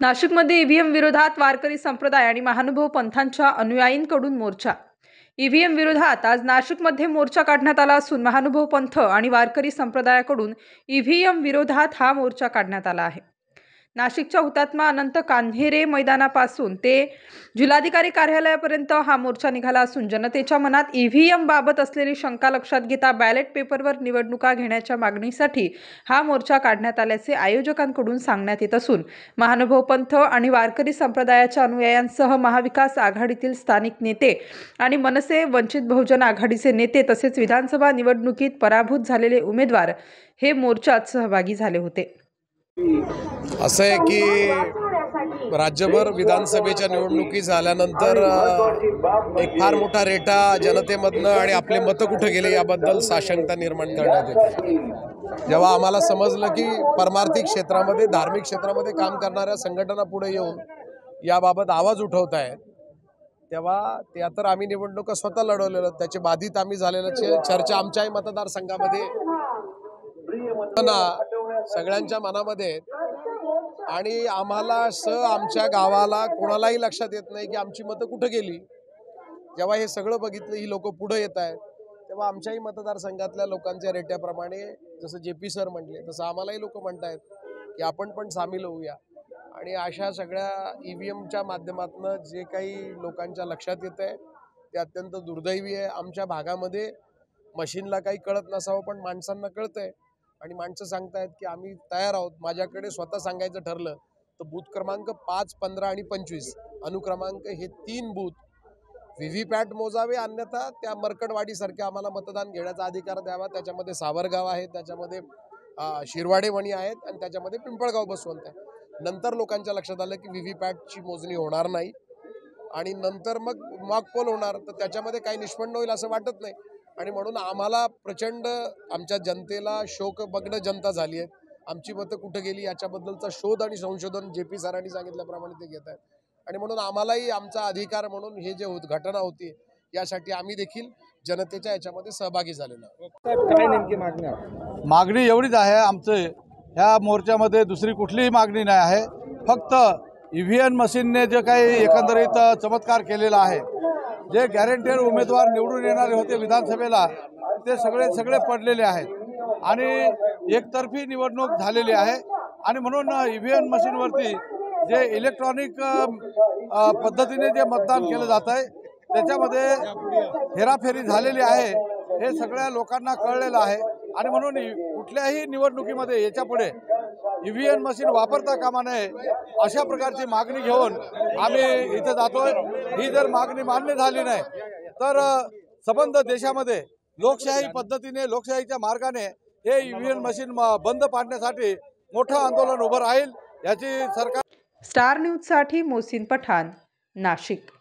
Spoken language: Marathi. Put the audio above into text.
नाशिकमध्ये ईव्हीएम विरोधात वारकरी संप्रदाय आणि महानुभाव पंथांच्या अनुयायींकडून मोर्चा। ईव्हीएम विरोधात आज नाशिकमध्ये मोर्चा काढण्यात आला असून महानुभाव पंथ आणि वारकरी संप्रदायाकडून ईव्हीएम विरोधात हा मोर्चा काढण्यात आला आहे। नाशिकच्या हुतात्मा अनंत कान्हेरे मैदानापासून ते जिल्हाधिकारी कार्यालयापर्यंत हा मोर्चा निघाला असून जनतेच्या मनात ईव्हीएम बाबत असलेली शंका लक्षात घेता बॅलेट पेपरवर निवडणुका घेण्याच्या मागणीसाठी हा मोर्चा काढण्यात आल्याचे आयोजकांकडून सांगण्यात येत असून महानुभाव पंथ आणि वारकरी संप्रदायाच्या अनुयायांसह महाविकास आघाडीतील स्थानिक नेते आणि मनसे वंचित बहुजन आघाडीचे नेते तसेच विधानसभा निवडणुकीत पराभूत झालेले उमेदवार हे मोर्चात सहभागी झाले होते। असं आहे की राज्यभर विधानसभेच्या निवडणुकी झाल्यानंतर एक फार मोठा रेटा जनतेमधनं आणि आपले मतं कुठे गेले याबद्दल साशंकता निर्माण करण्यात येते। जेव्हा आम्हाला समजलं की परमार्थिक क्षेत्रामध्ये धार्मिक क्षेत्रामध्ये काम करणाऱ्या संघटना पुढे येऊन याबाबत आवाज उठवत आहेत, तेव्हा त्या तर आम्ही निवडणुका स्वतः लढवलेलं, त्याचे बाधित आम्ही झालेलं चर्चा आमच्याही मतदारसंघामध्ये सगळ्यांच्या मनामध्ये आणि आम्हाला आमच्या गावाला कोणालाही लक्षात येत नाही की आमची मतं कुठे गेली। जेव्हा हे सगळं बघितलं, ही लोक पुढे येत आहेत, तेव्हा आमच्याही मतदारसंघातल्या लोकांच्या रेट्याप्रमाणे जसं JP सर म्हटले तसं आम्हालाही लोक म्हणतायत की आपण पण सामील होऊया। आणि अशा सगळ्या EVMच्या माध्यमातून जे काही लोकांच्या लक्षात येत आहे ते अत्यंत दुर्दैवी आहे। आमच्या भागामध्ये मशीनला काही कळत नसावं पण माणसांना कळतंय आणि माणसं सांगतायत की आम्ही तयार आहोत। माझ्याकडे स्वतः सांगायचं ठरलं तर बूथ क्रमांक 5, 15 आणि 25 अनुक्रमांक हे 3 बूथ व्हीव्हीपॅट मोजावे, अन्यथा त्या मरकडवाडीसारख्या आम्हाला मतदान घेण्याचा अधिकार द्यावा। त्याच्यामध्ये सावरगाव आहे, त्याच्यामध्ये शिरवाडे वणी आहेत आणि त्याच्यामध्ये पिंपळगाव बसवंत आहे। नंतर लोकांच्या लक्षात आलं की व्हीव्हीपॅटची मोजणी होणार नाही आणि नंतर मग मॉक पोल होणार, तर त्याच्यामध्ये काही निष्पन्न होईल असं वाटत नाही। आणि म्हणून आम्हाला प्रचंड आमच्या जनतेला शोकभग्न जनता झाली आहे। आमची मतं कुठे गेली याच्याबद्दलचा शोध आणि संशोधन JP सरांनी सांगितल्याप्रमाणे ते घेत आहेत आणि म्हणून आम्हालाही आमचा अधिकार म्हणून हे जे घटना होती यासाठी आम्ही देखील जनतेच्या याच्यामध्ये सहभागी झालेलो आहोत। काय नेमकी मागणी एवढीच आहे, आमचं ह्या मोर्चामध्ये दुसरी कुठलीही मागणी नाही आहे। फक्त EVM मशीनने जे काही एकंदरीत चमत्कार केलेला आहे, जे गॅरंटेड उमेदवार निवडून येणारे होते विधानसभेला ते सगळे पडलेले आहेत आणि एकतर्फी निवडणूक झालेली आहे आणि म्हणून EVM मशीनवरती जे इलेक्ट्रॉनिक पद्धतीने जे मतदान केलं जात आहे त्याच्यामध्ये हेराफेरी झालेली आहे, हे सगळ्या लोकांना कळलेलं आहे आणि म्हणून कुठल्याही निवडणुकीमध्ये याच्यापुढे EVM मशीन वापरता कामा नये अशा प्रकारची मागणी घेऊन आम्ही इथे जातोय। ही जर मागणी मान्य झाली नाही तर संबंध देशामध्ये लोकशाही पद्धतीने लोकशाहीच्या मार्गाने हे EVM मशीन बंद पाडण्यासाठी मोठं आंदोलन उभं राहील याची सरकार। स्टार न्यूज साठी मोहसिन पठाण, नाशिक।